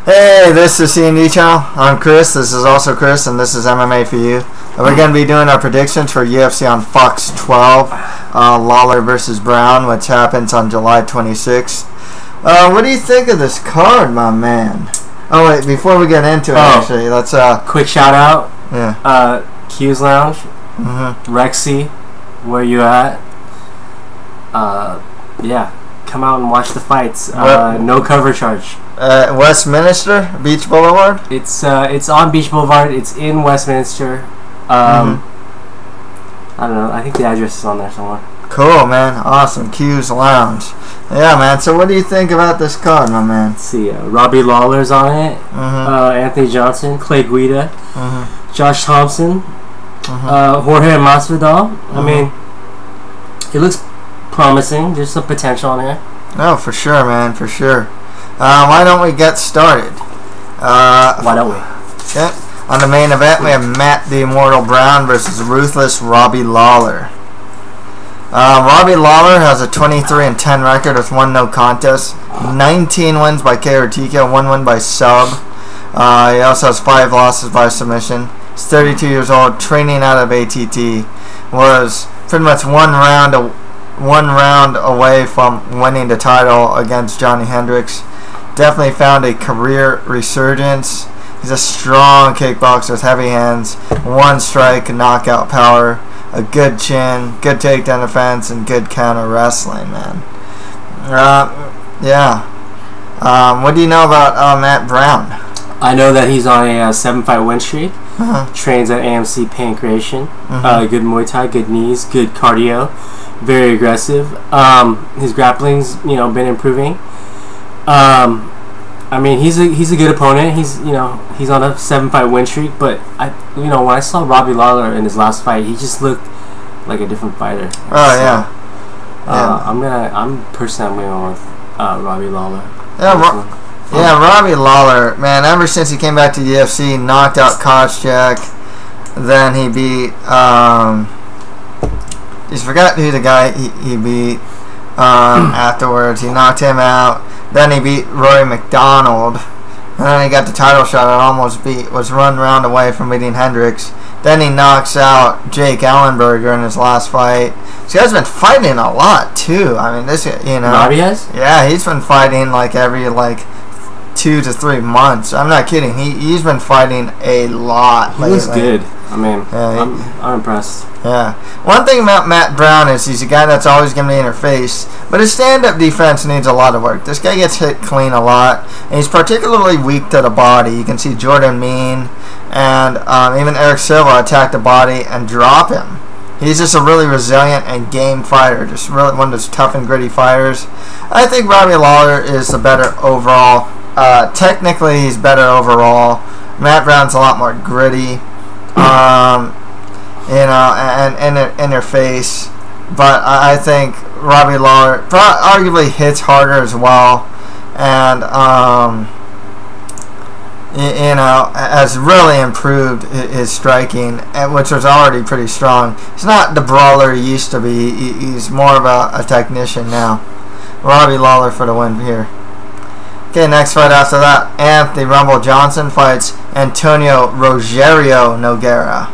Hey, this is C&D Channel. I'm Chris. This is also Chris, and this is MMA for you. And we're going to be doing our predictions for UFC on Fox 12, Lawler versus Brown, which happens on July 26th. What do you think of this card, my man? Oh wait, before we get into it, actually, let's quick shout out. Yeah. Q's Lounge, Rexy, where you at? Yeah, come out and watch the fights. No cover charge. Westminster Beach Boulevard. It's on Beach Boulevard. It's in Westminster. I don't know. I think the address is on there somewhere. Cool, man. Awesome. Q's Lounge. Yeah, man. So what do you think about this card, my man? Let's see. Robbie Lawler's on it. Anthony Johnson, Clay Guida, Josh Thomson, Jorge and Masvidal. I mean, it looks promising. There's some potential on here. Oh, for sure, man. For sure. Why don't we get started? Why don't we? Okay. On the main event, we have Matt the Immortal Brown versus Ruthless Robbie Lawler. Robbie Lawler has a 23-10 record with 1 no contest, 19 wins by KO or TKO, 1 win by sub. He also has 5 losses by submission. He's 32 years old, training out of ATT. Was pretty much one round away from winning the title against Johnny Hendricks. Definitely found a career resurgence. He's a strong kickboxer with heavy hands, 1 strike, knockout power, a good chin, good takedown defense, and good counter wrestling, man. Yeah. What do you know about Matt Brown? I know that he's on a 7-fight win streak. Trains at AMC Pain Creation. Good Muay Thai, good knees, good cardio, very aggressive. His grappling's been improving. I mean, he's a good opponent. He's on a 7-fight win streak. But when I saw Robbie Lawler in his last fight, he just looked like a different fighter. I'm personally going with Robbie Lawler. Yeah, Robbie Lawler, man. Ever since he came back to UFC, knocked out Cruickshank. Then he beat he's forgot who the guy he beat afterwards. He knocked him out. Then he beat Rory McDonald. And then he got the title shot. Was 1 round away from beating Hendricks. Then he knocks out Jake Ellenberger in his last fight. This guy's been fighting a lot too. I mean, Robbie has? Yeah, he's been fighting like every 2 to 3 months. I'm not kidding. He's been fighting a lot. He looks good. I mean, I'm impressed. Yeah. One thing about Matt Brown is he's a guy that's always going to be in your face, but his stand-up defense needs a lot of work. This guy gets hit clean a lot, and he's particularly weak to the body. You can see Jordan Mean and even Eric Silva attack the body and drop him. He's just a really resilient and game fighter, just really one of those tough and gritty fighters. I think Robbie Lawler is the better overall. Technically, he's better overall. Matt Brown's a lot more gritty, and in their face. But I think Robbie Lawler arguably hits harder as well, and has really improved his striking, which was already pretty strong. He's not the brawler he used to be. He's more of a technician now. Robbie Lawler for the win here. Okay, next fight after that, Anthony Rumble Johnson fights Antonio Rogerio Nogueira.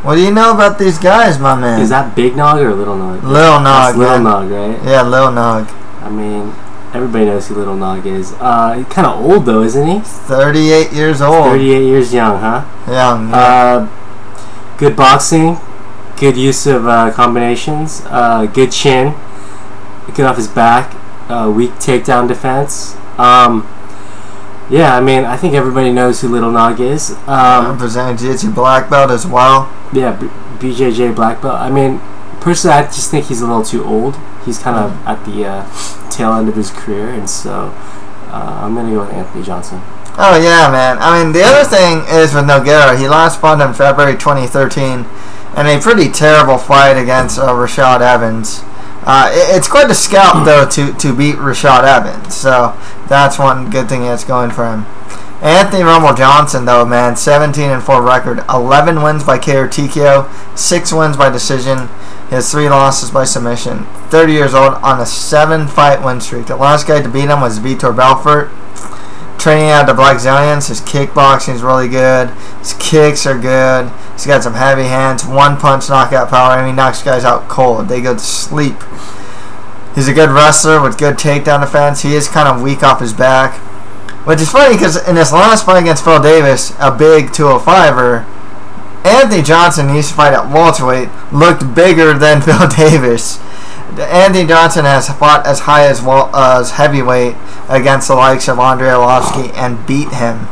What do you know about these guys, my man? Is that Big Nog or Little Nog? Little Nog. That's Little Nog, right? Yeah, Little Nog. I mean, everybody knows who Little Nog is. He's kind of old though, isn't he? 38 years old. 38 years young, huh? Young. Yeah. Good boxing, good use of combinations, good chin, good off his back. Weak takedown defense. Yeah, I mean, I think everybody knows who Little Nog is. Representing Jiu-Jitsu black belt as well. Yeah, BJJ black belt. I mean, personally, I just think he's a little too old. He's kind of at the tail end of his career, and so I'm going to go with Anthony Johnson. Oh, yeah, man. I mean, the other thing is with Nogueira, he last fought in February 2013 in a pretty terrible fight against Rashad Evans. It's quite a scalp, though, to beat Rashad Evans. So that's one good thing that's going for him. Anthony Rumble Johnson, though, man, 17-4 record, 11 wins by KO or TKO, 6 wins by decision. He has 3 losses by submission. 30 years old on a 7-fight win streak. The last guy to beat him was Vitor Belfort. Training out of the Brazilians. His kickboxing is really good. His kicks are good. He's got some heavy hands. 1-punch knockout power. I mean, he knocks guys out cold. They go to sleep. He's a good wrestler with good takedown defense. He is kind of weak off his back. Which is funny because in his last fight against Phil Davis, a big 205er, Anthony Johnson used to fight at welterweight, looked bigger than Phil Davis. Anthony Johnson has fought as high as heavyweight against the likes of Andreas and beat him.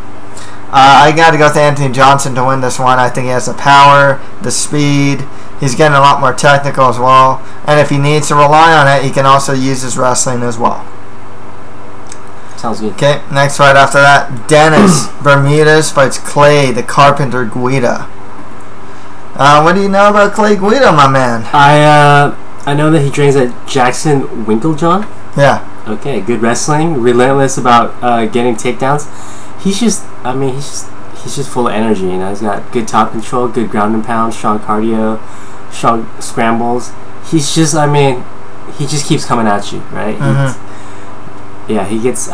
I got to go with Anthony Johnson to win this one. I think he has the power, the speed. He's getting a lot more technical as well. And if he needs to rely on it, he can also use his wrestling as well. Sounds good. Okay, next fight after that, Dennis Bermudez fights Clay the Carpenter Guida. What do you know about Clay Guida, my man? I know that he trains at Jackson Winklejohn. Yeah. Okay, good wrestling, relentless about getting takedowns. He's just full of energy. You know, he's got good top control, good ground and pound, strong cardio, strong scrambles. He just keeps coming at you, right? Yeah, he gets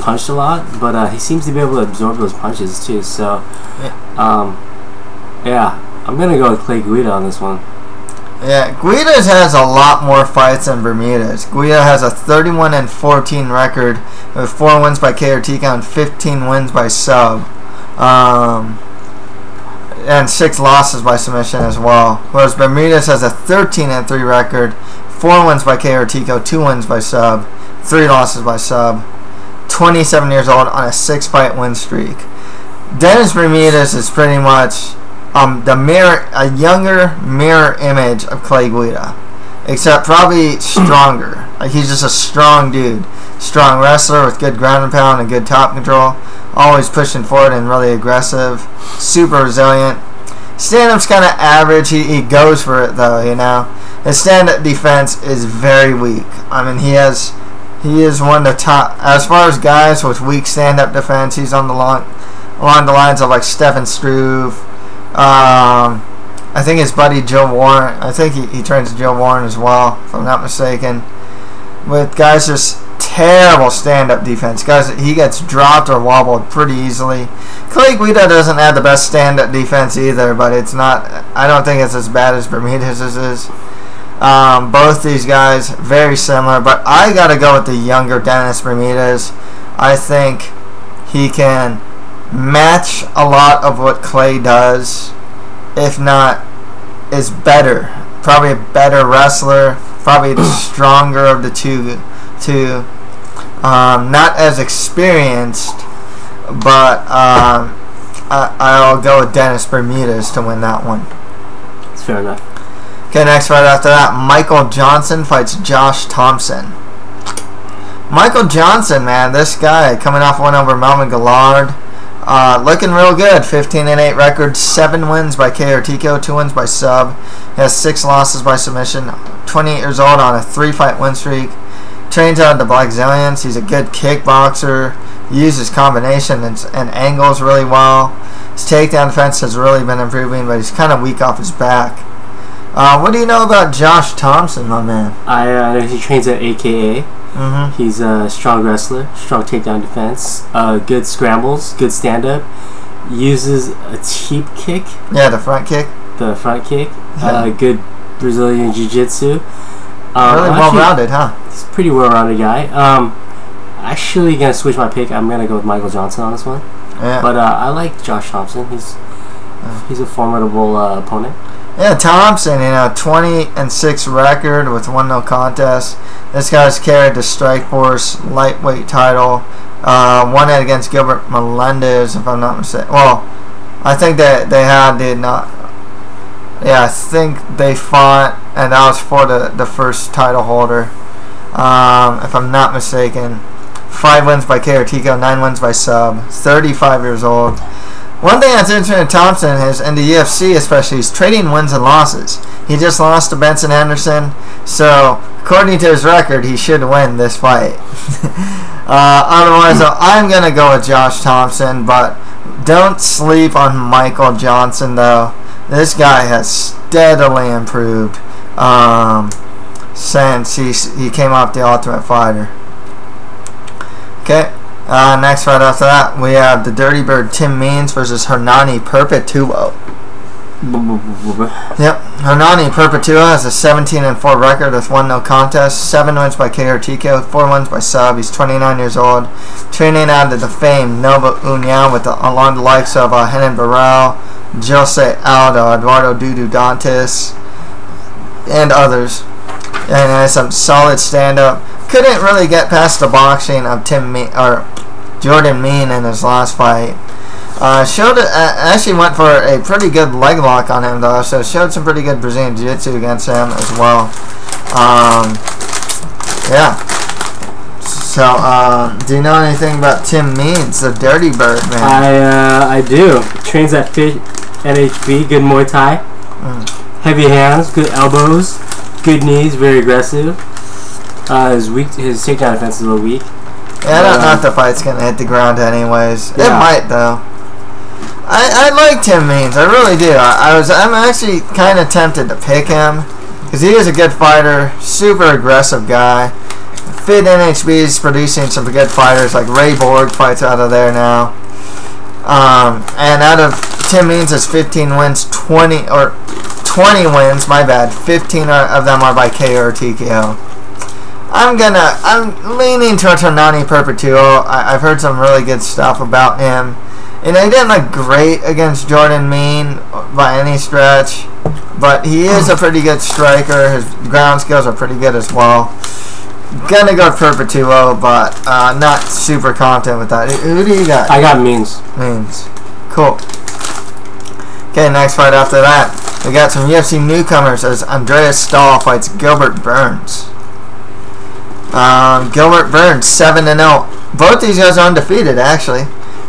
punched a lot, but he seems to be able to absorb those punches too. So, yeah, I'm gonna go with Clay Guida on this one. Yeah, Guida has a lot more fights than Bermudez. Guida has a 31-14 record with 4 wins by KO TKO and 15 wins by sub, and 6 losses by submission as well. Whereas Bermudez has a 13-3 record, 4 wins by KO TKO, 2 wins by sub, 3 losses by sub. 27 years old on a 6-fight win streak. Dennis Bermudez is pretty much a younger mirror image of Clay Guida, except probably stronger. Like, he's just a strong dude, strong wrestler with good ground and pound and good top control, always pushing forward and really aggressive, super resilient. Stand-up's kind of average. He goes for it though, you know. His stand-up defense is very weak. I mean, he is one of the top as far as guys with weak stand-up defense. He's on along the lines of like Stephen Struve. I think his buddy Joe Warren. I think he trains Joe Warren as well, if I'm not mistaken. With guys just terrible stand-up defense. Guys, he gets dropped or wobbled pretty easily. Clay Guida doesn't have the best stand-up defense either, but it's not. I don't think it's as bad as Bermudez's is. Both these guys very similar, but I gotta go with the younger Dennis Bermudez. I think he can match a lot of what Clay does, if not is better. Probably a better wrestler, probably the stronger of the two. Not as experienced, but I'll go with Dennis Bermudez to win that one. It's fair enough. Okay, next fight after that, Michael Johnson fights Josh Thomson. Michael Johnson, man, this guy coming off one over Melvin Gillard. Looking real good. 15-8 record, 7 wins by KO TKO, 2 wins by sub. He has 6 losses by submission. 28 years old on a 3-fight win streak. Trains out of the Brazilians. He's a good kickboxer. He uses combination and angles really well. His takedown defense has really been improving, but he's kind of weak off his back. What do you know about Josh Thomson, my man? I know he trains at AKA. He's a strong wrestler, strong takedown defense, good scrambles, good stand-up. Uses a cheap kick. Yeah, the front kick. Yeah. Good Brazilian jiu-jitsu. Really well-rounded, huh? He's a pretty well-rounded guy. Actually gonna switch my pick. I'm gonna go with Michael Johnson on this one. Yeah. But I like Josh Thomson. He's a formidable opponent. Yeah, Thomson, 20-6 record with 1 no contest. This guy's carried the Strikeforce lightweight title. Won it against Gilbert Melendez, if I'm not mistaken. Well, I think that did not. Yeah, I think they fought, and that was for the first title holder, if I'm not mistaken. 5 wins by KO TKO, 9 wins by sub. 35 years old. One thing that's interesting to Thomson is, in the UFC especially, he's trading wins and losses. He just lost to Benson Henderson, so according to his record, he should win this fight. Otherwise, I'm going to go with Josh Thomson, but don't sleep on Michael Johnson, though. This guy has steadily improved since he came off the Ultimate Fighter. Okay, next fight after that, we have the Dirty Bird Tim Means versus Hernani Perpetuo. Yep, Hernani Perpetuo has a 17-4 record with 1 no contest, 7 wins by KO or TKO, 4 wins by sub. He's 29 years old, training out of the famed Nova Union with along the likes of Henan Barral, Jose Aldo, Eduardo Dudu Dantes, and others. And has some solid stand-up. Couldn't really get past the boxing of Jordan Mean in his last fight. Actually went for a pretty good leg lock on him though, so showed some pretty good Brazilian Jiu-Jitsu against him as well. Yeah. So, do you know anything about Tim Means, the Dirty Bird, man? I do. Trains at Fit NHB, good Muay Thai. Heavy hands, good elbows, good knees, very aggressive. His takedown defense is a little weak. Yeah, I don't know if the fight's gonna hit the ground anyways. Yeah. It might though. I like Tim Means, I really do. I'm actually kind of tempted to pick him because he is a good fighter, super aggressive guy. Fit NHB is producing some good fighters, like Ray Borg fights out of there now. And out of Tim Means' 15 wins, 20 wins, my bad. 15 of them are by KO or TKO. I'm leaning towards Hernani Perpetuo. I've heard some really good stuff about him. And he didn't look great against Jordan Mean by any stretch, but he is a pretty good striker. His ground skills are pretty good as well. Gonna go Perpetuo, but not super confident with that. Who do you got? I got Means. Means. Cool. Okay, next fight after that, we got some UFC newcomers as Andreas Stahl fights Gilbert Burns. Gilbert Burns 7-0. Both these guys are undefeated actually.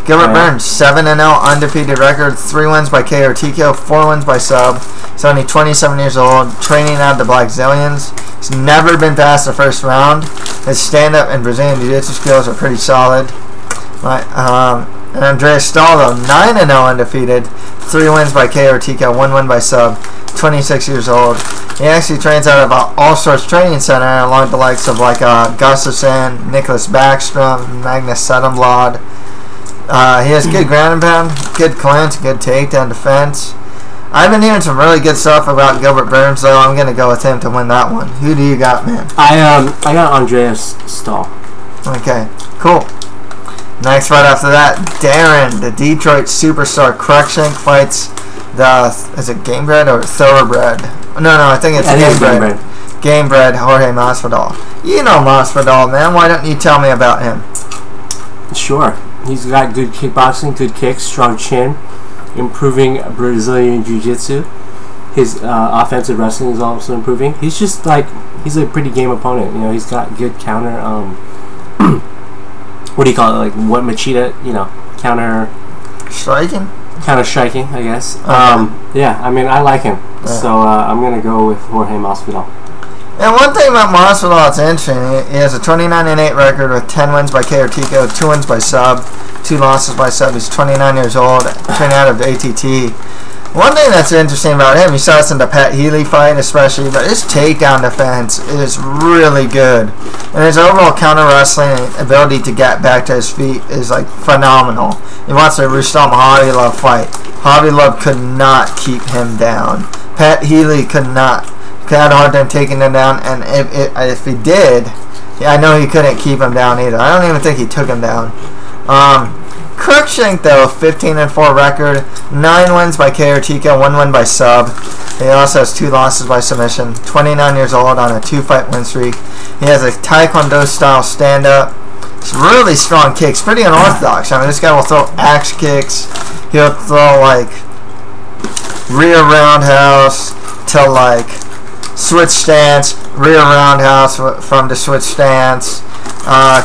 Gilbert Burns 7-0 undefeated record, 3 wins by KO or TKO, 4 wins by sub. He's only 27 years old, training out of the Black Zillions. He's never been past the first round. His stand-up and Brazilian Jiu-Jitsu skills are pretty solid. Right, and Andreas Stahl though 9-0 undefeated, 3 wins by KO or TKO, 1 win by sub. 26 years old. He actually trains out of All Sorts Training Center along the likes of like Gustafsson, Nicholas Backstrom, Magnus Suttonblad. He has good ground and pound, good clinch, good takedown defense. I've been hearing some really good stuff about Gilbert Burns, though. I'm gonna go with him to win that one. Who do you got, man? I got Andreas Stahl. Okay, cool. Next fight after that, Daron, the Detroit superstar Cruickshank fights is it Gamebred or Thoroughbred? No, I think it's Gamebred. Gamebred Jorge Masvidal. You know Masvidal, man. Why don't you tell me about him? Sure. He's got good kickboxing, good kicks, strong chin, improving Brazilian Jiu-Jitsu. His offensive wrestling is also improving. He's just like, he's a pretty game opponent. You know, he's got good counter, what do you call it? Like what Machida, you know, counter striking? Counter striking, I guess. Okay. Yeah, I mean, I like him. Yeah. So I'm going to go with Jorge Masvidal. And one thing about Masvidal that's interesting, he has a 29-8 record with 10 wins by KO or TKO, 2 wins by sub, 2 losses by sub. He's 29 years old, training out of the ATT. One thing that's interesting about him, you saw this in the Pat Healy fight especially, but his takedown defense is really good. And his overall counter wrestling ability to get back to his feet is like phenomenal. He wants a Rustam Khabilov fight. Khabilov could not keep him down. Pat Healy had a hard time taking him down, and if he did, I know he couldn't keep him down either. I don't even think he took him down. Cruickshank though, 15-4 record, 9 wins by KO or TKO, 1 win by sub. He also has 2 losses by submission. 29 years old on a 2-fight win streak. He has a Taekwondo style stand-up. It's really strong kicks, pretty unorthodox. I mean, this guy will throw axe kicks. He'll throw like rear roundhouse to like switch stance, rear roundhouse from the switch stance.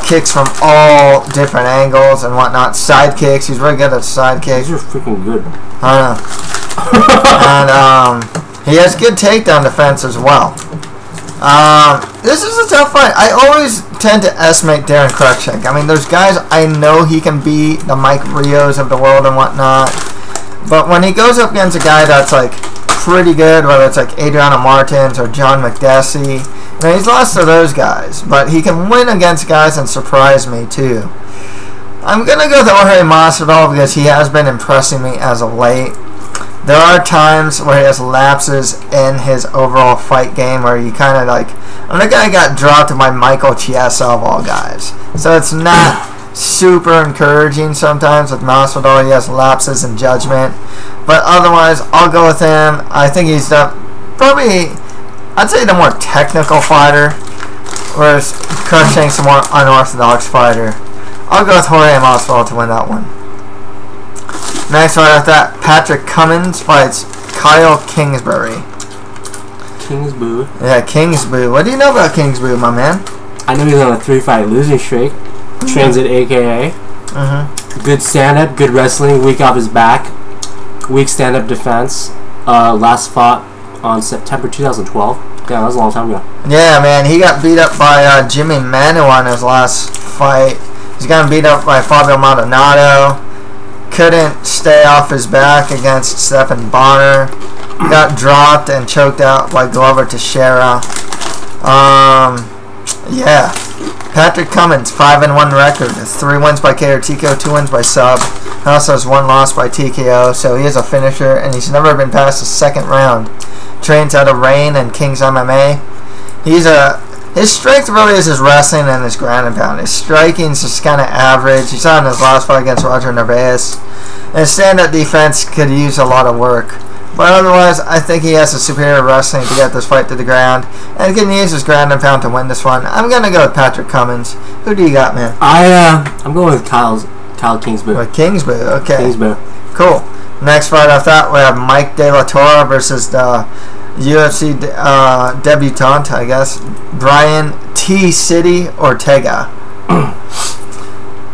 Kicks from all different angles and whatnot. Side kicks. He's really good at side kicks. These are freaking good. I know. And he has good takedown defense as well. This is a tough fight. I always tend to estimate Daron Cruickshank. I mean, there's guys I know he can beat, the Mike Rios of the world and whatnot. But when he goes up against a guy that's like pretty good, whether it's like Adriano Martins or John McDessie, he's lost to those guys, but he can win against guys and surprise me too. I'm gonna go with Jorge Masvidal because he has been impressing me as of late. There are times where he has lapses in his overall fight game where you kind of like, the guy got dropped by Michael Chiesa of all guys, so it's not super encouraging sometimes with Masvidal. He has lapses in judgment, but otherwise I'll go with him. I think he's probably, I'd say, the more technical fighter, whereas Cruickshank's a more unorthodox fighter. I'll go with Jorge Masvidal to win that one. Next fight after that, Patrick Cummins fights Kyle Kingsbury. Kingsbury? Yeah, Kingsbury. What do you know about Kingsbury, my man? I know he's on a 3-fight losing streak. Trains at AKA. Good stand-up, good wrestling, weak off his back. Weak stand-up defense. Last fought on September 2012. Yeah, that was a long time ago. Yeah, man, he got beat up by Jimmy Manu on his last fight. He's gotten beat up by Fabio Maldonado. Couldn't stay off his back against Stephen Bonner. Got dropped and choked out by Glover Teixeira. Yeah. Patrick Cummins, 5-1 record. 3 wins by KO TKO, 2 wins by sub. He also has 1 loss by TKO, so he is a finisher, and he's never been past the second round. Trains out of Rain and King's MMA. His strength really is his wrestling and his ground and pound. His striking's just kind of average. He's on his last fight against Roger Narvaez. And his stand-up defense could use a lot of work. But otherwise, I think he has a superior wrestling to get this fight to the ground. And can use his ground and pound to win this one. I'm going to go with Patrick Cummins. Who do you got, man? I'm going with Kyle Kingsbury. With Kingsbury, okay. Kingsbury. Cool. Next fight I thought we have Mike De La Torre versus the UFC debutant, I guess, Brian T. City Ortega.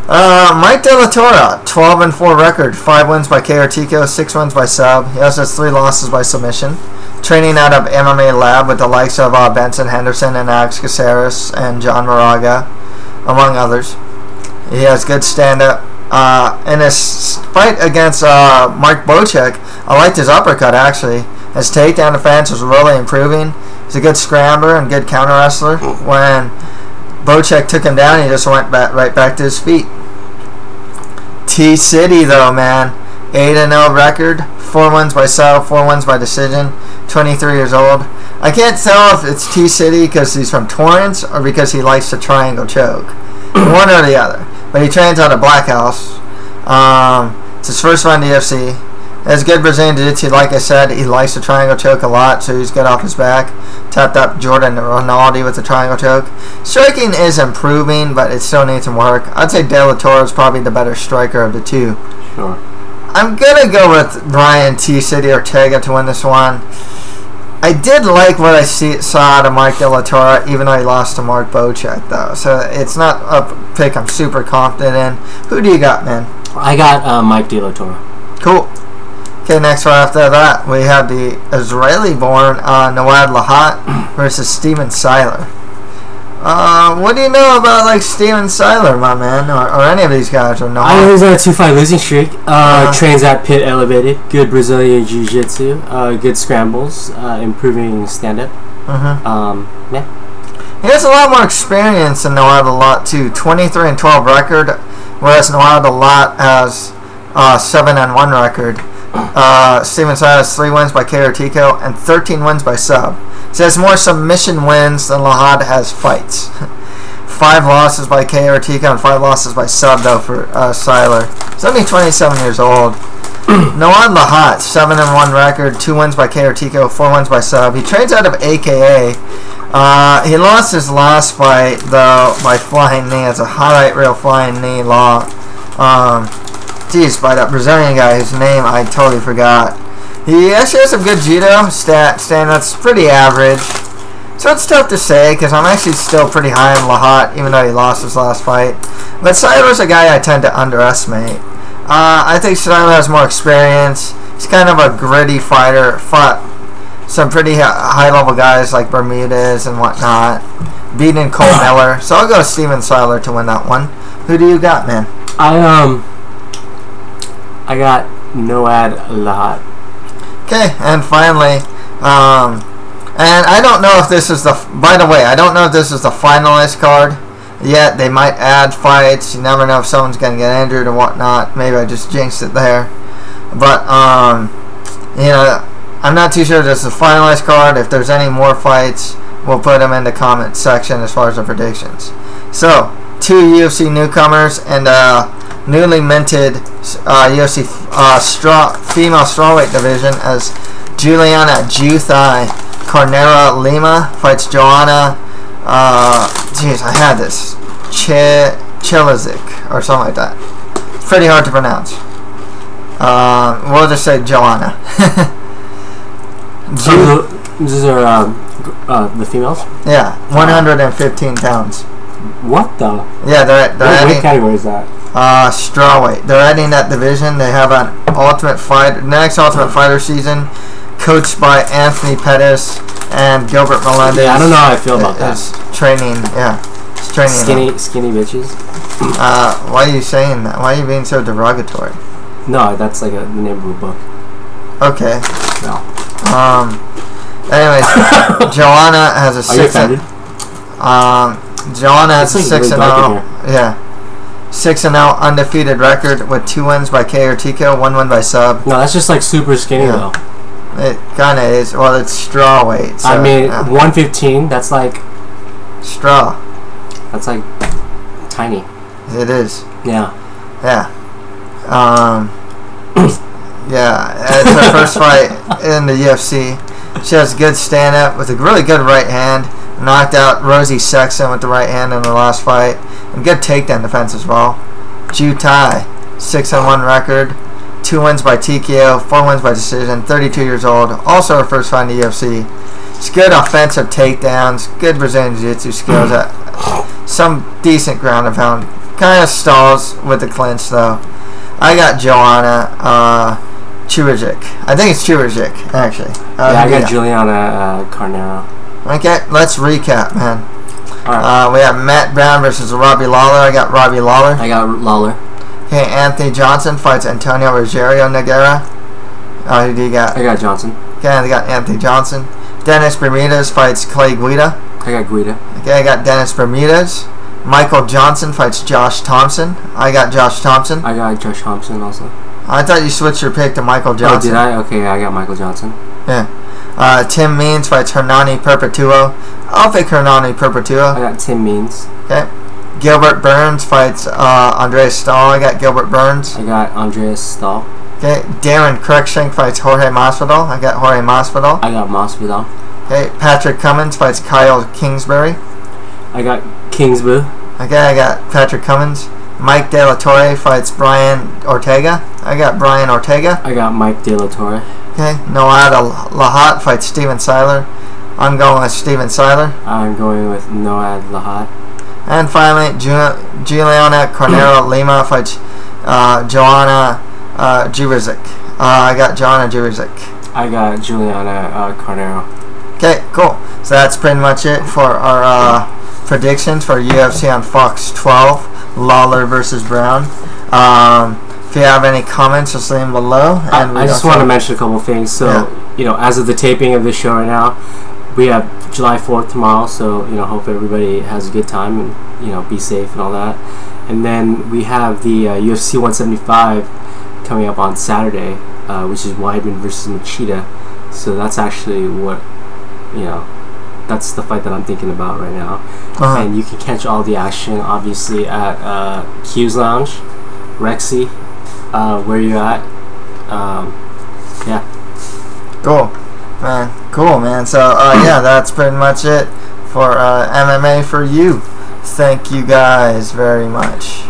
Mike De La Torre, 12-4 record, 5 wins by KO TKO, 6 wins by sub. He also has 3 losses by submission. Training out of MMA Lab with the likes of Benson Henderson and Alex Caceres and John Moraga, among others. He has good stand-up. In his fight against Mark Bocek, I liked his uppercut, actually. His takedown defense was really improving. He's a good scrambler and good counter wrestler. When Bocek took him down, he just went right back to his feet. T-City, though, man. 8-0 record. 4 wins by sub, 4 wins by decision. 23 years old. I can't tell if it's T-City because he's from Torrance or because he likes to triangle choke. One or the other. But he trains out of Black House. It's his first run to UFC. Has good Brazilian Jiu-Jitsu, like I said. He likes to triangle choke a lot, so he's good off his back. Tapped up Jordan Ronaldo with the triangle choke. Striking is improving, but it still needs some work. I'd say De La Torre is probably the better striker of the two. Sure. I'm going to go with Brian T. City Ortega to win this one. I did like what I saw out of Mike De La Torre, even though he lost to Mark Bocek, though. So it's not a pick I'm super confident in. Who do you got, man? I got Mike De La Torre. Cool. Okay, next one after that, we have the Israeli-born Noad Lahat versus Steven Siler. What do you know about like Steven Siler, my man, or any of these guys, or no? I know he's on a 2-fight losing streak. Trains at Pit Elevated. Good Brazilian Jiu-Jitsu. Good scrambles. Improving stand-up. Yeah. He has a lot more experience than Noad Lahat too. 23-12 record, whereas Noad Lahat has 7-1 record. Steven Siler has 3 wins by KO TKO and 13 wins by sub. So he has more submission wins than Lahat has fights. 5 losses by KO TKO and 5 losses by sub, though, for Siler. He's only 27 years old. Noad Lahat, 7-1 record, 2 wins by KO TKO, 4 wins by sub. He trains out of AKA. He lost his last fight, though, by flying knee. It's a highlight reel flying knee law. By that Brazilian guy whose name I totally forgot. He actually has some good judo stand that's pretty average. So it's tough to say because I'm actually still pretty high on Lahat, even though he lost his last fight. But Siler's a guy I tend to underestimate. I think Siler has more experience. He's kind of a gritty fighter. Fought some pretty high-level guys like Bermudez and whatnot. Beating Cole Miller. So I'll go Steven Siler to win that one. Who do you got, man? I got Noad Lahat. Okay, and finally, and I don't know if this is the. By the way, I don't know if this is the finalist card yet. They might add fights. You never know if someone's gonna get injured or whatnot. Maybe I just jinxed it there. But you know, I'm not too sure if this is the finalist card. If there's any more fights, we'll put them in the comment section as far as the predictions. So, 2 UFC newcomers and newly minted UFC female strawweight division as Juliana Juthai Carneiro Lima fights Joanna. Jeez, I had this Chilizik or something like that. It's pretty hard to pronounce. We'll just say Joanna. These are the females? Yeah, 115 pounds. What the? Yeah, they're what adding. Weight category is that? Strawweight. They're adding that division. They have an Ultimate Fighter, next Ultimate Fighter season, coached by Anthony Pettis and Gilbert Melendez. Yeah, I don't know how I feel about that. Training, yeah, it's training. Skinny bitches. Why are you saying that? Why are you being so derogatory? No, that's like the name of a book. Okay. No. Anyways, Joanna has a 6. Joanna has a 6-0. Yeah. 6-0 undefeated record with 2 wins by K or TKO, 1 win by sub. No, that's just like super skinny though. It kind of is. Well, it's straw weight. So, I mean, 115. That's like straw. That's like tiny. It is. Yeah. Yeah. Yeah. It's her first fight in the UFC. She has a good stand up with a really good right hand. Knocked out Rosie Sexton with the right hand in the last fight. And good takedown defense as well. Jutai, 6-1 record. 2 wins by TKO, 4 wins by decision. 32 years old. Also her first fight in the UFC. It's good offensive takedowns. Good Brazilian Jiu-Jitsu skills. Some decent ground and pound. Kind of stalls with the clinch though. I got Joanna Chuijic. I think it's Chuijic actually. Yeah, I got Juliana Carneiro. Okay, let's recap, man. Alright. We have Matt Brown versus Robbie Lawler. I got Robbie Lawler. I got Lawler. Okay, Anthony Johnson fights Antonio Rogerio Nogueira. Who do you got? I got Johnson. Okay, I got Anthony Johnson. Dennis Bermudez fights Clay Guida. I got Guida. Okay, I got Dennis Bermudez. Michael Johnson fights Josh Thomson. I got Josh Thomson. I got Josh Thomson also. I thought you switched your pick to Michael Johnson. Oh, did I? Okay, I got Michael Johnson. Yeah. Tim Means fights Hernani Perpetuo. I'll pick Hernani Perpetuo. I got Tim Means. Okay. Gilbert Burns fights Andreas Stahl. I got Gilbert Burns. I got Andreas Stahl. Okay. Darren Cruickshank fights Jorge Masvidal. I got Jorge Masvidal. I got Masvidal. Okay. Patrick Cummins fights Kyle Kingsbury. I got Kingsbury. Okay. I got Patrick Cummins. Mike De La Torre fights Brian Ortega. I got Brian Ortega. I got Mike De La Torre. Okay. Noad Lahat fights Steven Siler. I'm going with Steven Siler. I'm going with Noad Lahat. And finally, Juliana Carneiro Lima fights Joanna Juizic. I got Joanna Juizic. I got Juliana Carneiro. Okay, cool. So that's pretty much it for our predictions for UFC on Fox 12, Lawler versus Brown. If you have any comments, just leave them below. And I just want to mention a couple things. So, yeah. You know, as of the taping of this show right now, we have July 4th tomorrow. So, you know, hope everybody has a good time and, you know, be safe and all that. And then we have the UFC 175 coming up on Saturday, which is Weidman versus Machida. So that's actually what, you know, that's the fight that I'm thinking about right now. And you can catch all the action, obviously, at Q's Lounge, Rexy, where you at. Yeah. Cool, man. So, yeah, that's pretty much it for MMA for you. Thank you guys very much.